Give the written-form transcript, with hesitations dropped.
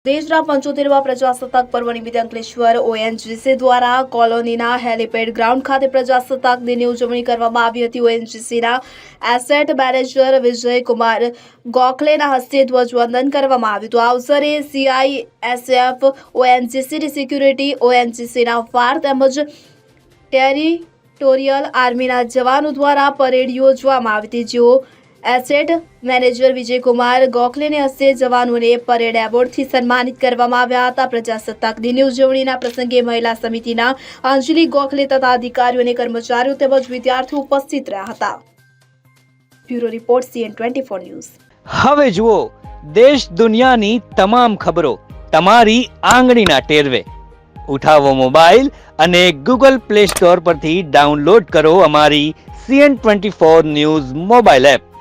દેશના 75મા પ્રજાસત્તાક પર્વ નિમિત્તે અંકલેશ્વર ઓએનજીસી દ્વારા કોલોનીના હેલીપેડ ગ્રાઉન્ડ ખાતે પ્રજાસત્તાક દિનની ઉજવણી કરવામાં આવી હતી। ઓએનજીસીના એસેટ મેનેજર વિજયકુમાર ગોખલેના હસ્તે ધ્વજવંદન કરવામાં આવ્યું હતું। આ અવસરે સીઆઈએસએફ, ઓએનજીસીની સિક્યુરિટી, ઓએનજીસીના ફાયર તેમજ ટેરિટોરિયલ આર્મીના જવાનો દ્વારા પરેડ યોજવામાં આવી હતી, જેઓ એસેટ મેનેજર વિજયકુમાર ગોખલેને હસ્તે જવાનોને પરેડ એવોર્ડથી સન્માનિત કરવામાં આવ્યા હતા। પ્રજાસત્તાક દિનની ઉજવણીના પ્રસંગે મહિલા સમિતિના અંજલિ ગોખલે તથા અધિકારીઓ અને કર્મચારીઓ તેમજ વિદ્યાર્થીઓ ઉપસ્થિત રહ્યા હતા। Bureau report CN24 news. હવે જુઓ દેશ દુનિયાની તમામ ખબરો તમારી આંગળીના ટેરવે। ઉઠાવો મોબાઈલ અને Google Play Store પરથી ડાઉનલોડ કરો અમારી CN24 ન્યૂઝ મોબાઈલ એપ।